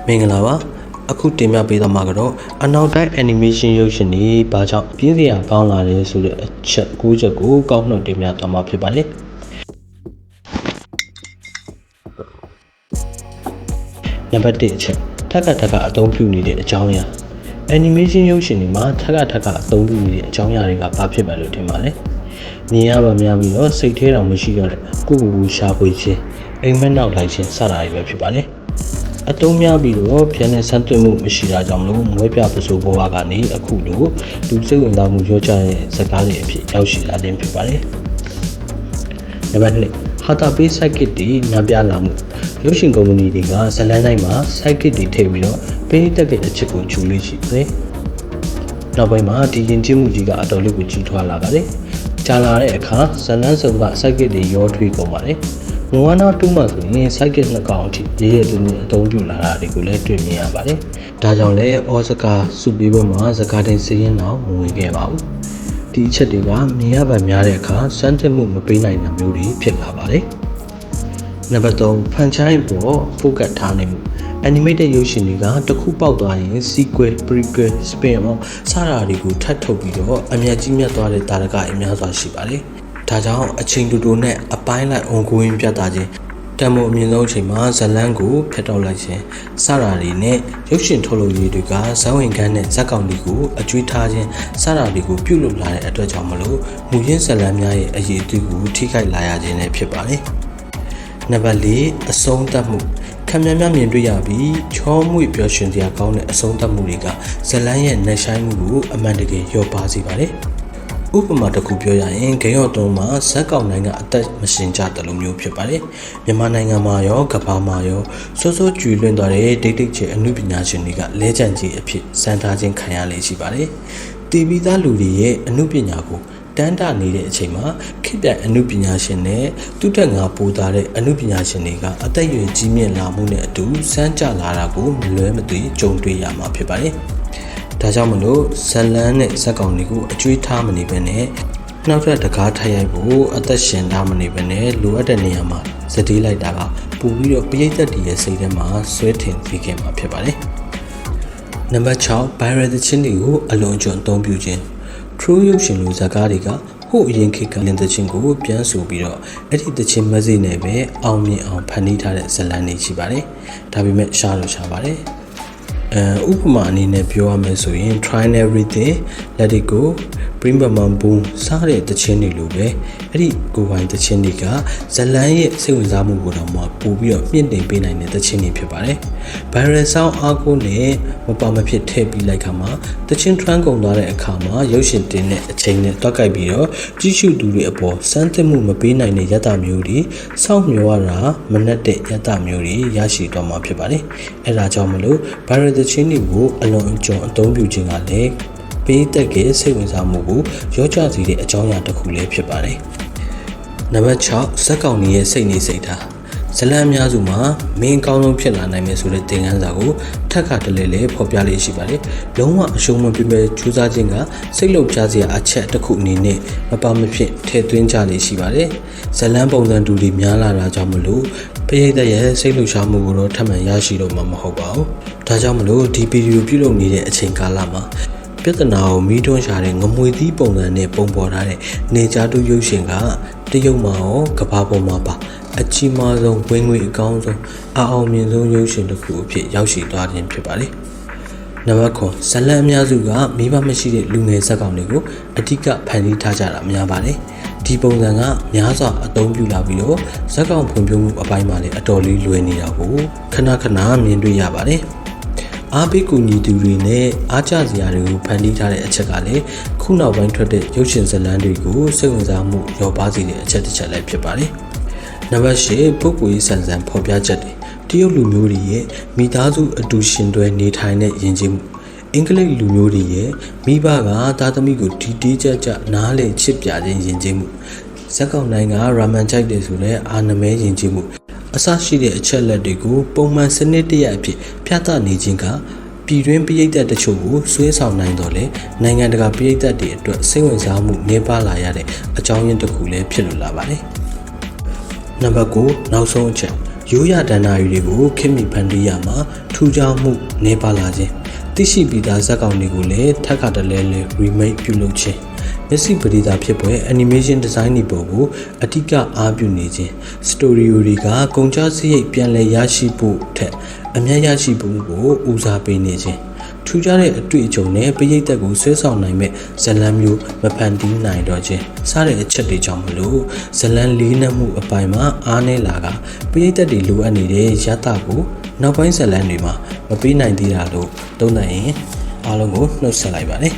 မင်္ဂလာပါအခုတင်ပြပေးသွားမှာကတော့အနောက်တိုင်း animation ရုပ်ရှင်တွေဘာကြောင့်ပြင်းစရာကောင်းလာလဲဆိုတဲ့အချက်9ချက်ကိုကောက်နှုတ်တင်ပြသွားမှာဖြစ်ပါတယ်နံပါတ်1အချက်ထပ်ကအသုံးပြုနေတဲ့အကြောင်းအရာ animation ရုပ်ရှင်တွေမှာထပ်ကအသုံးပြုနေတဲ့အကြောင်းအရာတွေကဘာဖြစ်ပါလို့ထင်ပါလဲမြင်ရပါများပြီးတော့စိတ်ထဲတော်မရှိတော့တဲ့ကိုယ်ရှာဖွေခြင်းအိမ်မက်နောက်လိုက်ခြင်းစတာတွေပဲဖြစ်ပါတယ်အတုံးများပြီးတော့ပြန်နဲ့ဆန်းသွင်းမှုမရှိတာကြောင့်လို့မွေးပြပစိုးဘဝကနေအခုလိုလူစိတ်ဝင်စားမှုရောကြတဲ့ဇာတ်ကားတွေအဖြစ်ရောက်ရှိလာခြင်းဖြစ်ပါတယ်။နံပါတ်2ဟာတာပေး psychic တွေညပြလာမှုရုပ်ရှင်ကုမ္ပဏီတွေကဇလန်းတိုင်းမှာ psychic တွေထည့်ပြီးတော့ပေးတက်တဲ့အချက်ကိုဂျူလေးရှိတယ်။နောက်ပိုင်းမှာဒီရင်ကျင်းမှုကြီးကအတော်လေးကိုကြီးထွားလာပါတယ်။ကြာလာတဲ့အခါဇလန်းစုံက psychic တွေရောထွေးကုန်ပါတယ်။မဝါနာ2မှာဆိုရင် psychic နှစ်ကောင်အထိရေးရတဲ့အသုံးပြုလာတာတွေကိုလည်းတွေ့မြင်ရပါတယ်။ဒါကြောင့်လည်းအော်စကာစုပေးပွဲမှာစကားတိုင်းစည်ရင်တော့မဝင်ခဲ့ပါဘူး။ဒီအချက်တွေကမြင်ရပါများတဲ့အခါစမ်းသပ်မှုမပေးနိုင်တာမျိုးတွေဖြစ်လာပါတယ်။နံပါတ်3 franchise ပေါ် focus ထားနေမှု animated ရုပ်ရှင်တွေကတစ်ခုပေါက်သွားရင် sequel, prequel, spin-off စတာတွေကိုထပ်ထုတ်ပြီးတော့အမြတ်ကြီးမြတ်သွားတဲ့တာရကအများစွာရှိပါတယ်။ဒါကြောင့်အချိန်တူတူနဲ့အပိုင်းလိုက် ongoing ပြသခြင်းတံမိုးအမြင့်ဆုံးအချိန်မှာဇလန်းကိုဖျက်တောက်လိုက်ခြင်းစတာတွေနဲ့ရုပ်ရှင်ထုတ်လုပ်ရေးတွေကဇာဝင်ခန်းနဲ့ဇက်ကောင်တွေကိုအကျွေးထားခြင်းစတာတွေကိုပြုလုပ်လာတဲ့အတွက်ကြောင့်မလို့မူရင်းဇလန်းများရဲ့အရေးအသွေးကိုထိခိုက်လာရခြင်းလည်းဖြစ်ပါတယ်။နံပါတ်4အဆုံးသတ်မှုခံများများမြင်တွေ့ရပြီးချောမွေ့ပျော်ရွှင်စရာကောင်းတဲ့အဆုံးသတ်မှုတွေကဇလန်းရဲ့နှက်ဆိုင်မှုကိုအမှန်တကယ်လျော့ပါစေပါတယ်။ဥပမာတစ်ခုပြောရရင်ဂိမ်းရော့တုံးမှာဇက်ကောင်နိုင်ငံအသက်မရှင်ကြတယ်လို့မျိုးဖြစ်ပါတယ်မြန်မာနိုင်ငံမှာရောကမ္ဘာမှာရောစိုးစိုးကျွေလွင့်သွားတဲ့ဒိတ်ဒိတ်ချေအမှုပညာရှင်တွေကလဲကျန်ကြီးအဖြစ်စံထားခြင်းခံရလေရှိပါတယ်တီဗီသားလူတွေရဲ့အမှုပညာကိုတန်းတာနေတဲ့အချိန်မှာခေတ်တဲ့အမှုပညာရှင်နဲ့သူတက်ငါပိုးသားတဲ့အမှုပညာရှင်တွေကအသက်အရွယ်ကြီးမြင့်လာမှုနဲ့အတူစမ်းကြလာတာကိုမလွဲမသွေကြုံတွေ့ရမှာဖြစ်ပါတယ်ဒါကြောင့်မလို့ဇလန်းနဲ့ဇက်ကောင်တွေကိုအကျွေးထားမနေဘဲနဲ့နောက်ထပ်တကားထိုက်ရိုက်ဖို့အသက်ရှင်ထားမနေဘဲနဲ့လိုအပ်တဲ့နေရာမှာဇတေးလိုက်တာကပို့ပြီးတော့ပရိသတ်တွေရဲ့စိတ်ထဲမှာဆွဲထင်စေခဲ့မှာဖြစ်ပါတယ်။နံပါတ်6 viral သချင်းတွေကိုအလွန်အကျွံအသုံးပြုခြင်း true ရုပ်ရှင်လိုဇာတ်ကားတွေကဟိုအရင်ခေတ်ကလင်းသချင်းကိုပြန်ဆိုပြီးတော့အဲ့ဒီသချင်းမစိနဲ့ပဲအောင်မြင်အောင်ဖန်တီးထားတဲ့ဇလန်းတွေရှိပါတယ်။ဒါပေမဲ့ရှားလို့ရှားပါတယ်။ဥပမာအနေနဲ့ပြောရမယ်ဆိုရင် try everything let it go bring back my boom စတဲ့တခြင်းတွေလိုပဲအဲ့ဒီကိုယ်ပိုင်တခြင်းတွေကဇလန်းရဲ့စိတ်ဝင်စားမှုကိုတော့မှပို့ပြီးတော့မြင့်တင်ပေးနိုင်တဲ့တခြင်းတွေဖြစ်ပါတယ်။ viral sound အားကိုနဲ့မပါမဖြစ်ထည့်ပြီးလိုက်ခါမှာတခြင်း trend ကုန်သွားတဲ့အခါမှာရုပ်ရှင်တင်တဲ့အချိန်နဲ့တွက်ကိုက်ပြီးတော့ကြီးစုသူတွေအပေါ်စမ်းသစ်မှုမပေးနိုင်တဲ့ရတမျိုးတွေစောင့်မျှော်ရတာမနှက်တဲ့ရတမျိုးတွေရရှိတော့မှာဖြစ်ပါတယ်။အဲ့ဒါကြောင့်မလို့ viral တခြင်းတွေကိုအလွန်အကျွံအသုံးပြုခြင်းကလည်းပေးတက်ကစိတ်ဝင်စားမှုကိုရောကြစေတဲ့အကြောင်းအရာတစ်ခုလည်းဖြစ်ပါတယ်။နံပါတ်6ဇက်ကောင်ကြီးရဲ့စိတ်နေစိတ်ထားဇလန်းအများစုမှာမင်းအကောင်းဆုံးဖြစ်လာနိုင်မယ်ဆိုတဲ့သင်ခန်းစာကိုထပ်ခါတလဲလဲဖော်ပြလေးရှိပါတယ်။လုံးဝအရှုံးမပြည့်မဲ့ကြိုးစားခြင်းကစိတ်လှုပ်ရှားစရာအချက်တစ်ခုအနေနဲ့မပါမဖြစ်ထည့်သွင်းကြလေးရှိပါတယ်။ဇလန်းပုံစံတူတွေများလာတာကြောင့်မလို့ပရိသတ်ရဲ့စိတ်လှုပ်ရှားမှုကိုတော့ထပ်မံရရှိတော့မှာမဟုတ်ပါဘူး။ဒါကြောင့်မလို့ဒီဗီဒီယိုပြုလုပ်နေတဲ့အချိန်ကာလမှာပြဿနာကိုမီးတွန်းရှာတဲ့ငမွေသီးပုံစံနဲ့ပုံပေါ်ထားတဲ့နေကြတူရုပ်ရှင်ကတရုတ်မှာရောကမ္ဘာပေါ်မှာပါအကြီးမားဆုံးဝင်ငွေအကောင်းဆုံးအောင်မြင်ဆုံးရုပ်ရှင်တစ်ခုအဖြစ်ရောက်ရှိသွားခြင်းဖြစ်ပါတယ်။နံပါတ်9ဇလန်းအများစုကမိဘမရှိတဲ့လူငယ်ဇက်ကောင်တွေကိုအဓိကဖန်တီးထားကြတာများပါတယ်။ဒီပုံစံကများစွာအသုံးပြုလာပြီးတော့ဇက်ကောင်ဖွံ့ဖြိုးမှုအပိုင်းမှာလည်းအတော်လေးလွယ်နေတာကိုခဏခဏမြင်တွေ့ရပါတယ်။အားပေးကူညီသူတွေနဲ့အားကျစရာတွေကိုဖန်တီးထားတဲ့အချက်ကလည်းခုနောက်ပိုင်းထွက်တဲ့ရုပ်ရှင်ဇာတ်လမ်းတွေကိုစိတ်ဝင်စားမှုလျော့ပါစေတဲ့အချက်တစ်ချက်လည်းဖြစ်ပါတယ်။နံပါတ်10ပုဂ္ဂိုလ်ရေးဆန်ဆန်ဖော်ပြချက်တွေတရုတ်လူမျိုးတွေရဲ့မိသားစုအတူရှင်တွဲနေထိုင်တဲ့ယဉ်ကျေးမှုအင်္ဂလိပ်လူမျိုးတွေရဲ့မိဘကသားသမီးကိုဒီတေးကြနားလေချစ်ပြခြင်းယဉ်ကျေးမှုဇက်ကောင်တိုင်းကရာမန်ကြိုက်တယ်ဆိုတဲ့အာနမဲယဉ်ကျေးမှုအစရှိတဲ့အချက်လက်တွေကိုပုံမှန်စနစ်တရအဖြစ်ပြသနေခြင်းကပြည်တွင်းပရိသတ်တချို့ကိုဆွဲဆောင်နိုင်တော့လေနိုင်ငံတကာပရိသတ်တွေအတွက်စိတ်ဝင်စားမှုနှေးပါလာရတဲ့အကြောင်းရင်းတစ်ခုလည်းဖြစ်လို့လာပါတယ်။နံပါတ်9နောက်ဆုံးအချက် ရိုးရဒဏ္ဍာရီတွေကိုခင်မိဖန်တီးရမှာထူးခြားမှုနေပါလာခြင်းသိရှိပြီးသားဇာတ်ကောင်တွေကိုလည်းထပ်ခါတလဲလဲ remake ပြုလုပ်ခြင်းမျက်စိပရိသတ်ဖြစ်ပွဲ animation design တွေပေါ်ကိုအထူးအားပြုနေခြင်း studio တွေကကုန်ကျစရိတ်ပြန်လည်ရရှိဖို့ထက်အများရရှိဖို့ကိုဦးစားပေးနေခြင်းထူးခြားတဲ့အတွေ့အကြုံနဲ့ပရိသတ်ကိုဆွဲဆောင်နိုင်မဲ့ဇလံမျိုးမဖန်တီးနိုင်တော့ခြင်းစတဲ့အချက်တွေကြောင့်မလို့ဇလံလေးနက်မှုအပိုင်းမှာအားနည်းလာကပရိသတ်တွေလိုအပ်နေတဲ့ရတကိုနောက်ပိုင်းဇလံတွေမှာမပေးနိုင်သေးတာလို့သုံးသပ်ရင်အားလုံးကိုနှုတ်ဆက်လိုက်ပါတယ်